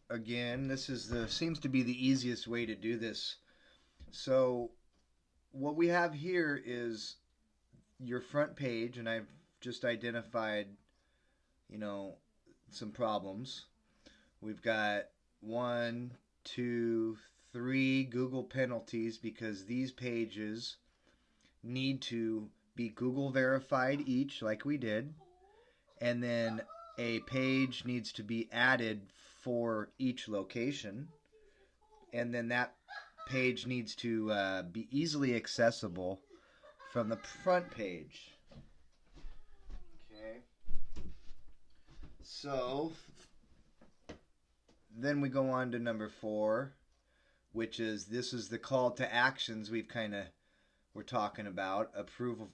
again. This is the seems to be the easiest way to do this. So what we have here is your front page, and I've just identified, you know, some problems. We've got one, two, three Google penalties because these pages need to be Google verified each, like we did, and then a page needs to be added for each location, and then that page needs to be easily accessible from the front page. Okay. So then we go on to number 4, which is this is the call to actions we're talking about.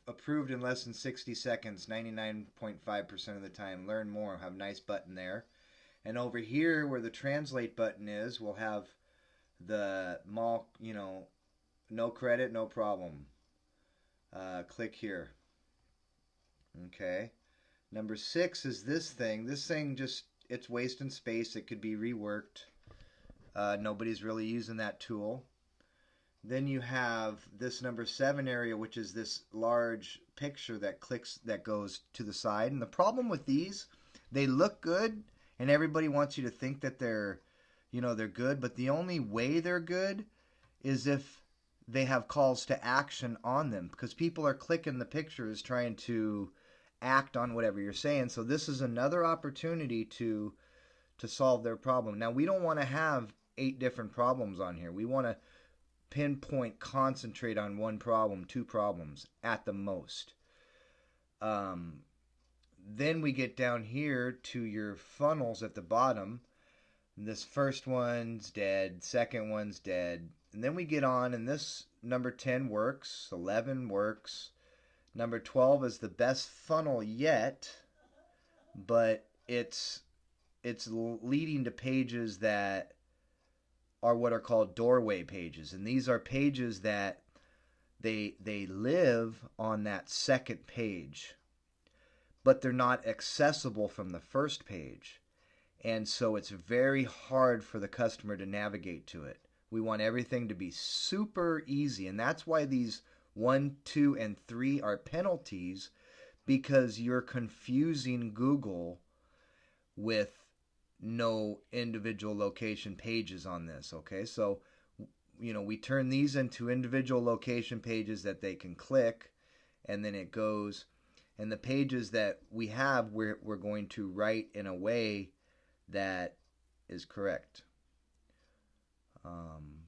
Approved in less than 60 seconds, 99.5% of the time. Learn more. Have a nice button there. And over here where the translate button is, we'll have the no credit, no problem. Click here. Okay. Number 6 is this thing. This thing just, it's wasting space. It could be reworked. Nobody's really using that tool. Then you have this number 7 area, which is this large picture that goes to the side. And the problem with these, they look good, and everybody wants you to think that they're good. But the only way they're good is if they have calls to action on them, because people are clicking the pictures trying to act on whatever you're saying. So this is another opportunity to solve their problem. Now, we don't want to have 8 different problems on here. We want to concentrate on one problem, 2 problems at the most. Then we get down here to your funnels at the bottom. This first one's dead, second one's dead. And then we get on, and this number 10 works, 11 works. Number 12 is the best funnel yet, but it's leading to pages that are what are called doorway pages. And these are pages that they live on that second page, but they're not accessible from the first page. And so it's very hard for the customer to navigate to it. We want everything to be super easy. And that's why these 1, 2, and 3 are penalties, because you're confusing Google with no individual location pages on this. Okay, so we turn these into individual location pages that they can click, and then it goes. And the pages that we have, we're going to write in a way that is correct.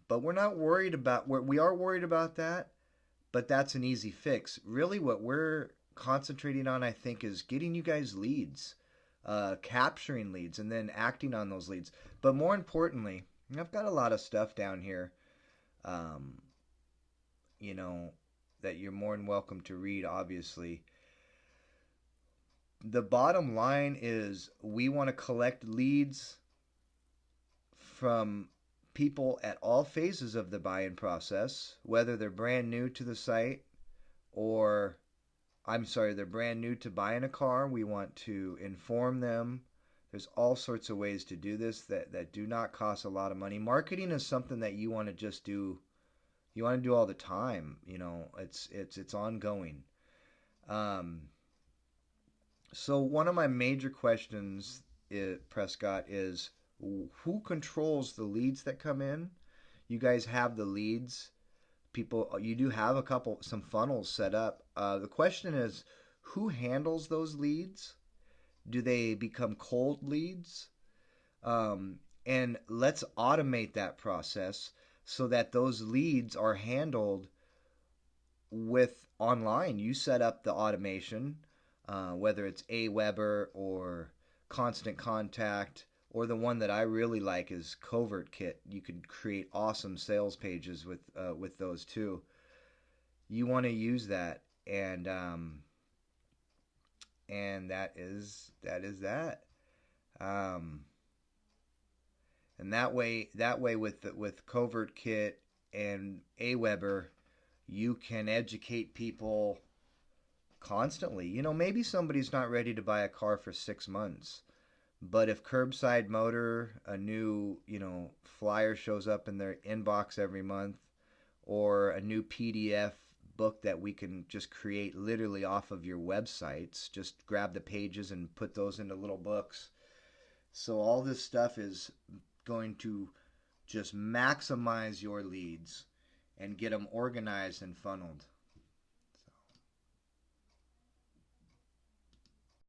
But we're not worried about, we are worried about that, but that's an easy fix. Really what we're concentrating on, I think, is getting you guys leads, capturing leads, and then acting on those leads. But more importantly, I've got a lot of stuff down here, that you're more than welcome to read, obviously. The bottom line is we want to collect leads from people at all phases of the buy-in process, whether they're brand new to the site or, they're brand new to buying a car. We want to inform them. There's all sorts of ways to do this that do not cost a lot of money. Marketing is something that you want to just do. You want to do all the time. It's ongoing. So one of my major questions, Prescott, is who controls the leads that come in? You guys have the leads. You do have some funnels set up. The question is, who handles those leads? Do they become cold leads? And let's automate that process so that those leads are handled with online. You set up the automation, whether it's Aweber or Constant Contact, or the one that I really like is Covert Kit. You could create awesome sales pages with those too. You want to use that, and that is that. And that way with Covert Kit and Aweber, you can educate people constantly. Maybe somebody's not ready to buy a car for 6 months, But if Curbside Motor, a new, flyer shows up in their inbox every month, or a new PDF book that we can just create literally off of your websites, just grab the pages and put those into little books. So all this stuff is going to just maximize your leads and get them organized and funneled.